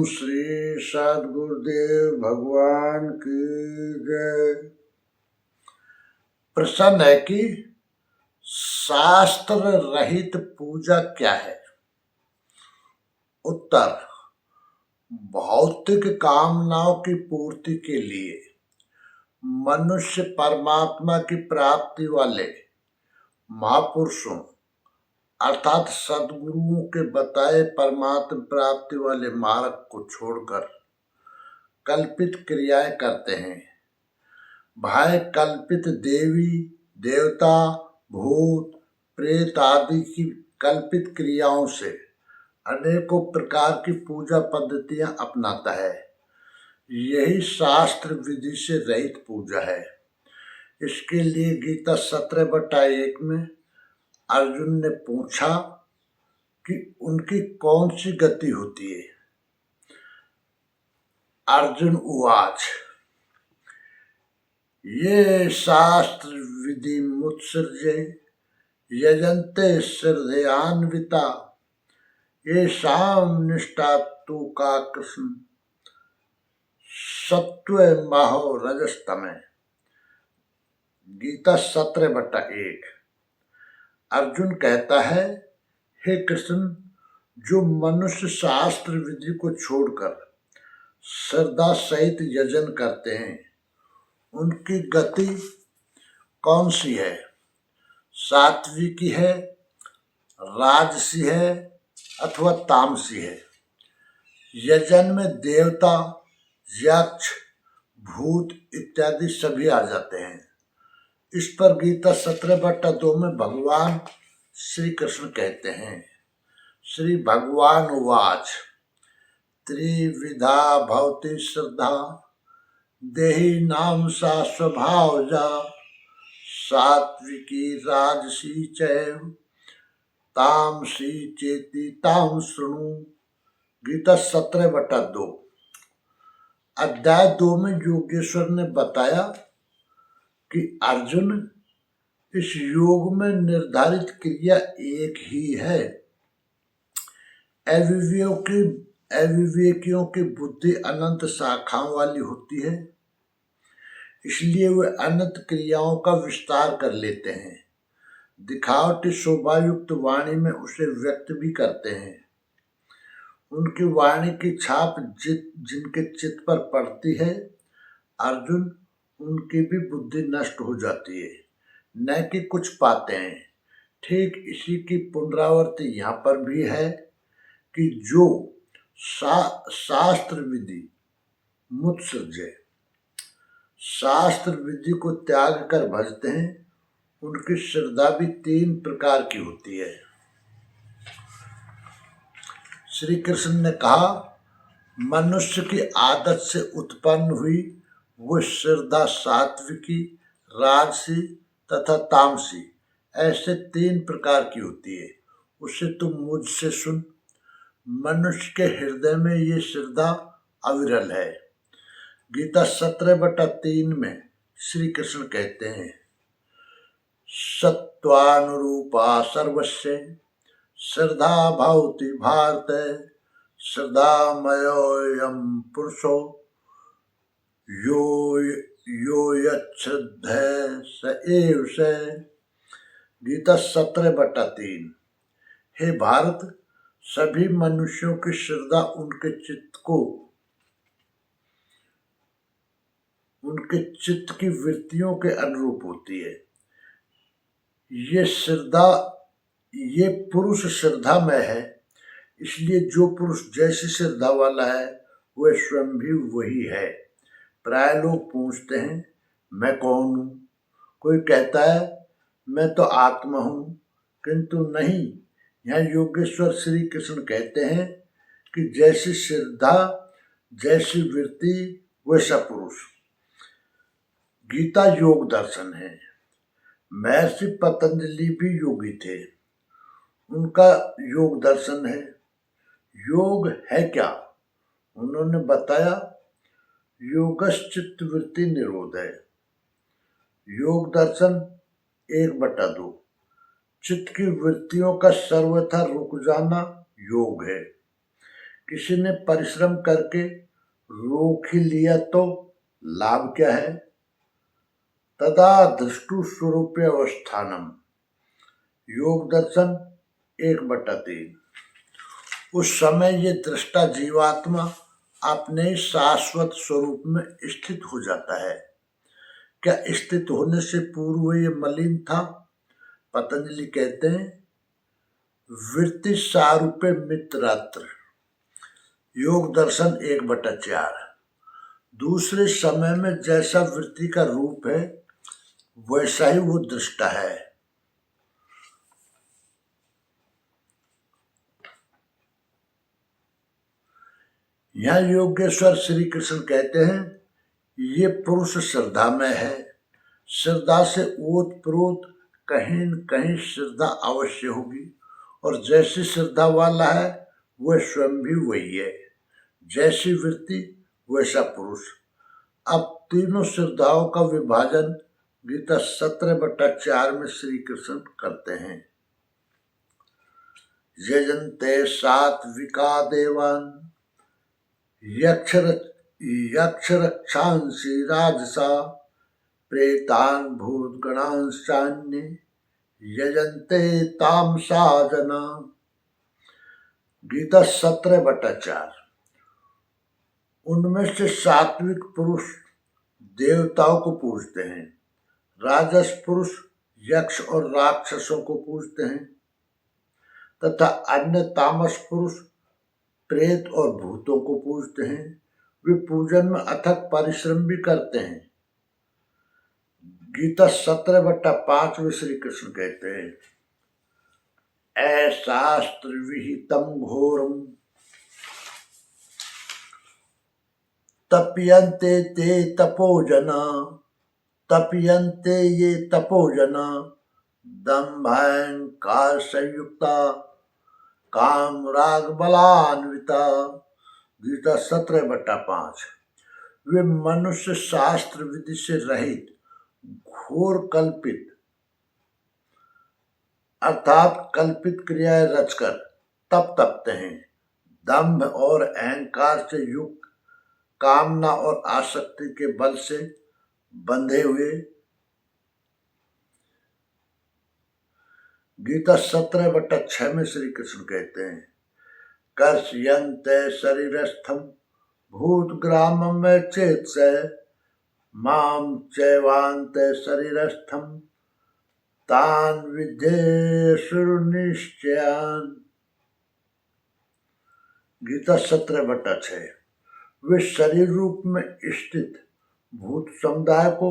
श्री सद्गुरुदेव भगवान की जय। प्रश्न है कि शास्त्र रहित पूजा क्या है? उत्तर, भौतिक कामनाओं की पूर्ति के लिए मनुष्य परमात्मा की प्राप्ति वाले महापुरुषों अर्थात सद्गुरुओं के बताए परमात्मा प्राप्ति वाले मार्ग को छोड़कर कल्पित क्रियाएं करते हैं। भाई कल्पित देवी देवता भूत प्रेत आदि की कल्पित क्रियाओं से अनेकों प्रकार की पूजा पद्धतियां अपनाता है। यही शास्त्र विधि से रहित पूजा है। इसके लिए गीता 17/1 में अर्जुन ने पूछा कि उनकी कौन सी गति होती है। अर्जुन उवाच, ये शास्त्र विधि मुत्सृजे यजन्ते श्रद्धयान्विता येषां निष्ठा तु का कृष्ण सत्त्वमहो रजस्तमे। गीता 17/1। अर्जुन कहता है, हे कृष्ण, जो मनुष्य शास्त्र विधि को छोड़कर श्रद्धा सहित यजन करते हैं उनकी गति कौन सी है? सात्विकी है, राजसी है अथवा तामसी है? यजन में देवता यक्ष भूत इत्यादि सभी आ जाते हैं। इस पर गीता 17/2 में भगवान श्री कृष्ण कहते हैं, श्री भगवान उवाच, त्रिविधा भवति श्रद्धा देहि नाम सा स्वभावजा सात्विकी राजसी चैव तामसी चेति ताम शृणु। गीता 17/2। अध्याय 2 में योगेश्वर ने बताया कि अर्जुन, इस योग में निर्धारित क्रिया एक ही है। अविवेकियों की बुद्धि अनंत शाखाओं वाली होती है, इसलिए वे अनंत क्रियाओं का विस्तार कर लेते हैं। दिखावटी शोभायुक्त वाणी में उसे व्यक्त भी करते हैं। उनकी वाणी की छाप जिनके चित्त पर पड़ती है, अर्जुन, उनकी भी बुद्धि नष्ट हो जाती है, न कि कुछ पाते हैं। ठीक इसी की पुनरावृत्ति यहाँ पर भी है कि जो शास्त्र विधि मुत्सृजे, शास्त्र विधि को त्याग कर भजते हैं, उनकी श्रद्धा भी 3 प्रकार की होती है। श्री कृष्ण ने कहा, मनुष्य की आदत से उत्पन्न हुई वो श्रद्धा सात्विकी, राजसी तथा तामसी ऐसे 3 प्रकार की होती है। उसे तुम मुझसे सुन। मनुष्य के हृदय में ये श्रद्धा अविरल है। गीता 17/3 में श्री कृष्ण कहते हैं, सत्वानुरूपा सर्वस्य श्रद्धा भवति भारत श्रद्धामयोऽयं पुरुषो यो यच्छ्रद्धः स एव स। गीता 17/3। हे भारत, सभी मनुष्यों की श्रद्धा उनके चित्त की वृत्तियों के अनुरूप होती है। ये पुरुष श्रद्धा में है, इसलिए जो पुरुष जैसी श्रद्धा वाला है वह स्वयं भी वही है। प्राय लोग पूछते हैं, मैं कौन हूँ? कोई कहता है, मैं तो आत्मा हूँ, किंतु नहीं। यहाँ योगेश्वर श्री कृष्ण कहते हैं कि जैसी श्रद्धा जैसी वृत्ति वैसा पुरुष। गीता योग दर्शन है। महर्षि पतंजलि भी योगी थे, उनका योग दर्शन है। योग है क्या? उन्होंने बताया, योगश्चित्त वृत्ति निरोध है। योग दर्शन 1/2। चित्त की वृत्तियों का सर्वथा रुक जाना योग है। किसी ने परिश्रम करके रोक ही लिया तो लाभ क्या है? तदा दृष्टु स्वरूप अवस्थानम, योग दर्शन 1/3। उस समय ये दृष्टा जीवात्मा अपने शाश्वत स्वरूप में स्थित हो जाता है। क्या स्थित होने से पूर्व ये मलिन था? पतंजलि कहते हैं वृत्ति सारूपे मित्रात्र, योग दर्शन 1/4। दूसरे समय में जैसा वृत्ति का रूप है वैसा ही वो दृष्टा है। यहाँ योगेश्वर श्री कृष्ण कहते हैं ये पुरुष श्रद्धा में है, श्रद्धा से ओतप्रोत कहीं न कहीं श्रद्धा अवश्य होगी, और जैसी श्रद्धा वाला है वह स्वयं भी वही है, जैसी वृत्ति वैसा पुरुष। अब तीनों श्रद्धाओं का विभाजन गीता 17/4 में श्री कृष्ण करते हैं। यजन्ते सात्विका देवान् यक्ष रक्षांसि राजसा प्रेतान् भूतगणांश्चान्ये यजन्ते तामसा जना। गीता 17/4। उनमें से सात्विक पुरुष देवताओं को पूजते हैं, राजस पुरुष यक्ष और राक्षसों को पूजते हैं, तथा अन्य तामस पुरुष प्रेत और भूतों को पूजते हैं। वे पूजन में अथक परिश्रम भी करते हैं। गीता 17/5 में श्री कृष्ण कहते हैं अशास्त्र विहितम घोरम तप्यन्ते ते तपोजना, तप्यन्ते ये तपोजना दम्भाहंकार संयुक्ता काम राग बलान्विता। गीता 17/5। वे मनुष्य शास्त्र विधि से रहित घोर कल्पित अर्थात कल्पित क्रियाएं रचकर तप तपते हैं। दंभ और अहंकार से युक्त, कामना और आसक्ति के बल से बंधे हुए। गीता 17/6 में श्री कृष्ण कहते हैं कर्षयन्ते शरीरस्थम भूतग्रामं में चेत से माम चैवान्ते शरीरस्थम तान विद्येषु निश्चयान्। गीता 17/6। वे शरीर रूप में स्थित भूत समुदाय को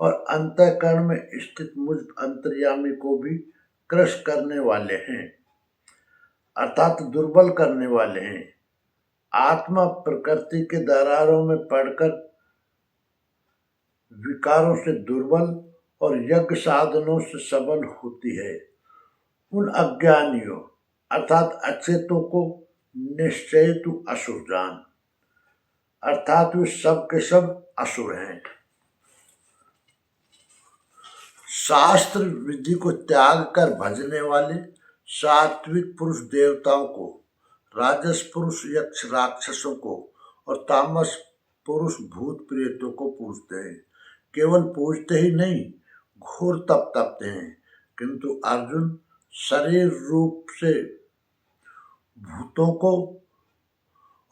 और अंतःकरण में स्थित मुझ अंतर्यामी को भी क्रश करने वाले हैं, अर्थात दुर्बल करने वाले हैं। आत्मा प्रकृति के दरारों में पड़कर विकारों से दुर्बल और यज्ञ साधनों से सबल होती है। उन अज्ञानियों अर्थात अचेतों को निश्चय तू असुर जान, अर्थात वे सब के सब असुर हैं। शास्त्र विधि को त्याग कर भजने वाले सात्विक पुरुष देवताओं को, राजस पुरुष यक्ष राक्षसों को और तामस पुरुष भूत प्रेतों को पूजते हैं। केवल पूजते ही नहीं, घोर तप तपते हैं। किंतु अर्जुन शरीर रूप से भूतों को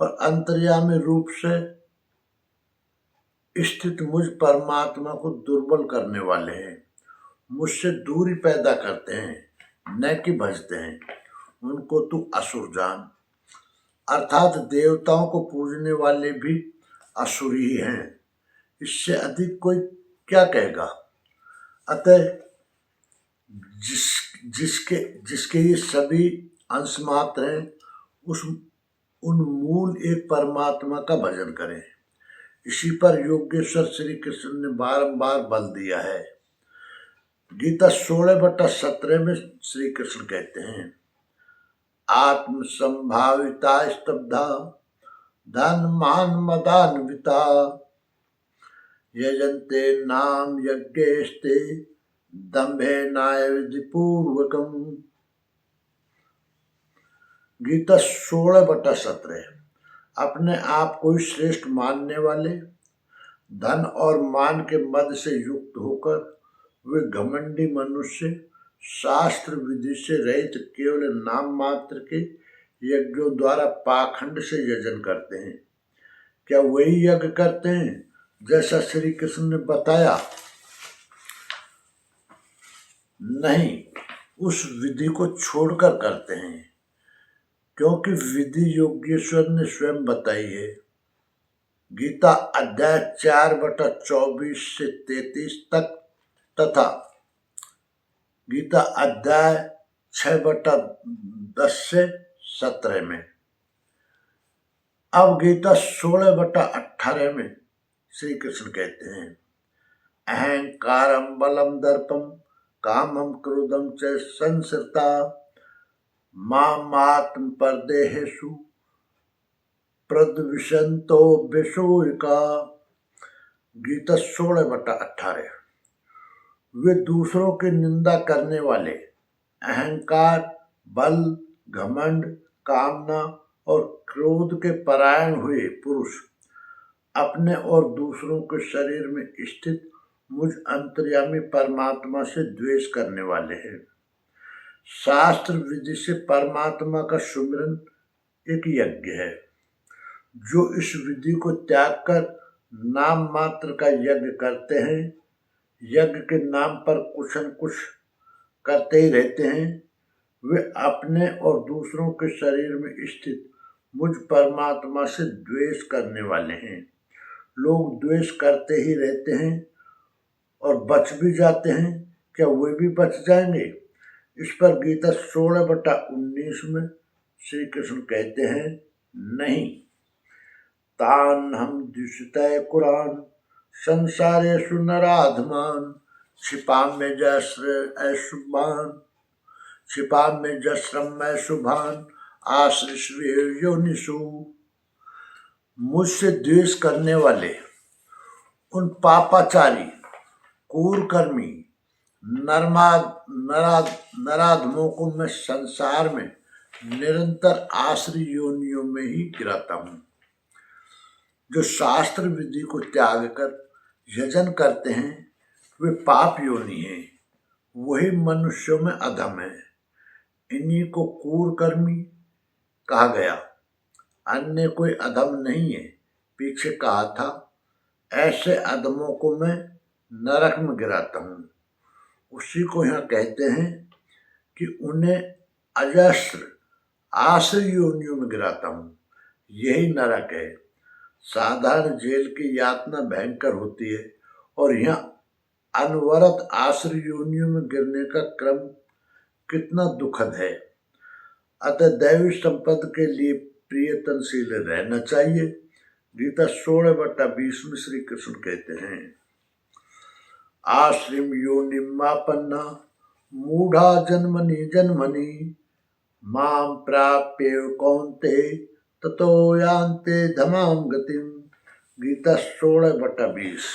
और अंतर्यामी रूप से स्थित मुझ परमात्मा को दुर्बल करने वाले हैं। मुझसे दूरी पैदा करते हैं, न कि भजते हैं। उनको तू असुर जान, अर्थात देवताओं को पूजने वाले भी असुर ही हैं। इससे अधिक कोई क्या कहेगा? अतः जिसके ये सभी अंश मात्र हैं, उन मूल एक परमात्मा का भजन करें। इसी पर योगेश्वर श्री कृष्ण ने बारंबार बल दिया है। गीता 16/17 में श्री कृष्ण कहते हैं आत्म संभाविता स्तब्धा धन मान मदान्विता यजन्ते नाम यज्ञेस्ते दम्भे नाय विधि पूर्वकम। गीता 16/17। अपने आप को ही श्रेष्ठ मानने वाले, धन और मान के मद से युक्त होकर वे घमंडी मनुष्य शास्त्र विधि से रहित केवल नाम मात्र के यज्ञों द्वारा पाखंड से यजन करते हैं। क्या वही यज्ञ करते हैं जैसा श्री कृष्ण ने बताया? नहीं, उस विधि को छोड़कर करते हैं, क्योंकि विधि योगेश्वर ने स्वयं बताई है। गीता अध्याय 4/24 से 33 तक तथा गीता अध्याय 6/10 से 17 में। अब गीता 16/18 में श्री कृष्ण कहते हैं, अहंकारम बलम दर्पम कामम क्रोधम च संसृता मामात्म परदेहेषु प्रद्विषंतो विषोहिका। गीता 16/18। वे दूसरों की निंदा करने वाले, अहंकार, बल, घमंड, कामना और क्रोध के परायण हुए पुरुष अपने और दूसरों के शरीर में स्थित मुझ अंतर्यामी परमात्मा से द्वेष करने वाले हैं। शास्त्र विधि से परमात्मा का सुमिरन एक यज्ञ है। जो इस विधि को त्याग कर नाम मात्र का यज्ञ करते हैं, यज्ञ के नाम पर कुछ न कुछ करते ही रहते हैं, वे अपने और दूसरों के शरीर में स्थित मुझ परमात्मा से द्वेष करने वाले हैं। लोग द्वेष करते ही रहते हैं और बच भी जाते हैं। क्या वे भी बच जाएंगे? इस पर गीता 16/19 में श्री कृष्ण कहते हैं, नहीं। तान हम द्विषतय कुरान संसारेषु नराधमान छिपा में जस्रम शुभान आश्रिष्व योनिषु। मुझसे द्वेष करने वाले उन पापाचारी, क्रूरकर्मी, नराधमों को मैं संसार में निरंतर आश्रय योनियों में ही गिराता हूँ। जो शास्त्र विधि को त्याग कर यजन करते हैं वे पाप योनि हैं, वही मनुष्यों में अधम है। इन्हीं को क्रूरकर्मी कहा गया, अन्य कोई अधम नहीं है। पीछे कहा था, ऐसे अधमों को मैं नरक में गिराता हूँ। उसी को यहाँ कहते हैं कि उन्हें अजस्र आश्रय योनियों में गिराता हूँ। यही नरक है। साधारण जेल की यातना भयंकर होती है और यहाँ अनवरत आश्रय योनियों में गिरने का क्रम कितना दुखद है। अतः दैवी संपद के लिए प्रियतनशील रहना चाहिए। गीता 16/20 में श्री कृष्ण कहते हैं, आश्रिम योनिमापन्ना मूढ़ा जन्मनि जन्मनि माम प्राप्य कौन्ते ततो यान्ते धमाम गतिम। गीता 16/20।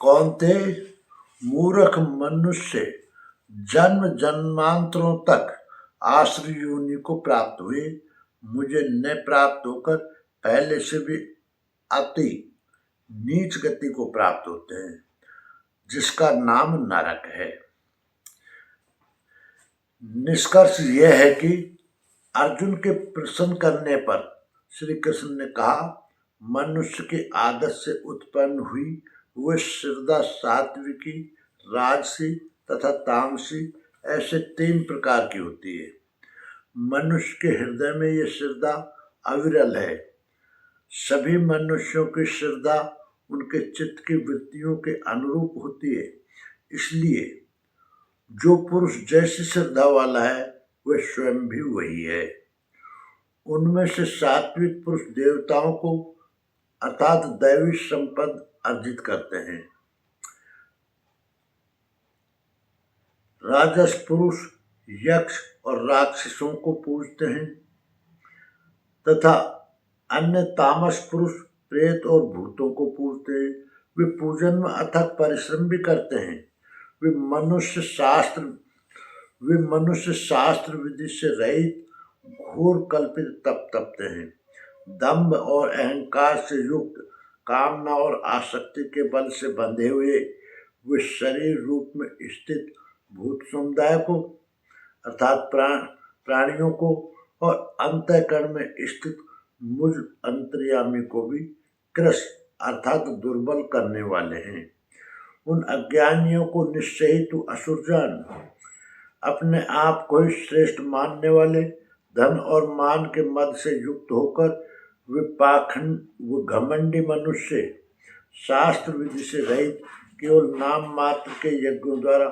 कौन्ते, मूर्ख मनुष्य जन्म जन्मांतरों तक आश्रय योनि को प्राप्त हुए मुझे न प्राप्त होकर पहले से भी अति नीच गति को प्राप्त होते हैं, जिसका नाम नरक है। निष्कर्ष यह है कि अर्जुन के प्रश्न करने पर श्री कृष्ण ने कहा, मनुष्य की आदत से उत्पन्न हुई वह श्रद्धा सात्विकी, राजसी तथा तामसी ऐसे 3 प्रकार की होती है। मनुष्य के हृदय में यह श्रद्धा अविरल है। सभी मनुष्यों की श्रद्धा उनके चित्त की वृत्तियों के अनुरूप होती है। इसलिए जो पुरुष जैसी श्रद्धा वाला है वह स्वयं भी वही है। उनमें से सात्विक पुरुष देवताओं को अर्थात दैवी संपद अर्जित करते हैं। राजस पुरुष यक्ष और राक्षसों को पूजते हैं तथा अन्य तामस पुरुष प्रेत और भूतों को पूजते हैं। वे पूजन में अथक परिश्रम भी करते हैं। वे मनुष्य शास्त्र वे मनुष्य शास्त्र विधि से रहित घोर कल्पित तप तपते हैं। दंभ और अहंकार से युक्त, कामना और आसक्ति के बल से बंधे हुए वे शरीर रूप में स्थित भूत समुदाय को अर्थात प्राणियों को और अंतःकरण में स्थित मुझ अंतर्यामी को भी कृश अर्थात दुर्बल करने वाले हैं। उन अज्ञानियों को निश्चय ही तू असुर जान। अपने आप को ही श्रेष्ठ मानने वाले, धन और मान के मद से युक्त होकर वे पाखंड व घमंडी मनुष्य शास्त्र विधि से रहित केवल नाम मात्र के यज्ञों द्वारा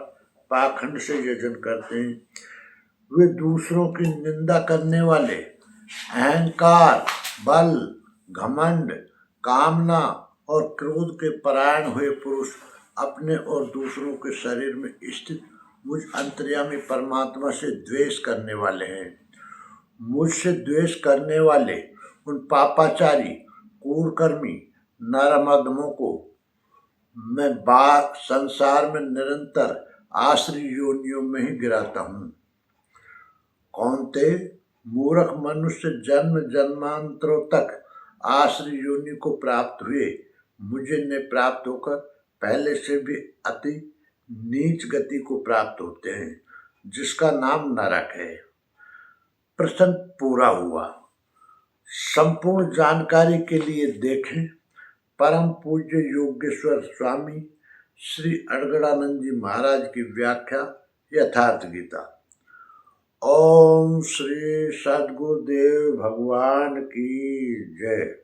पाखंड से यजन करते हैं। वे दूसरों की निंदा करने वाले, अहंकार, बल, घमंड, कामना और क्रोध के परायण हुए पुरुष अपने और दूसरों के शरीर में स्थित मुझ अंतर्यामी परमात्मा से द्वेष करने वाले हैं। मुझसे द्वेष करने वाले उन पापाचारी, क्रूरकर्मी नरमदमों को मैं संसार में निरंतर आश्रय योनियों में ही गिराता हूँ। कौन्ते, मूर्ख मनुष्य जन्म जन्मांतरों तक आश्रय योनि को प्राप्त हुए मुझे ने प्राप्त होकर पहले से भी अति नीच गति को प्राप्त होते हैं, जिसका नाम नरक है। प्रश्न पूरा हुआ। संपूर्ण जानकारी के लिए देखें परम पूज्य योगेश्वर स्वामी श्री अड़गड़ानंद जी महाराज की व्याख्या यथार्थ गीता। ओम श्री सद्गुरुदेव भगवान की जय।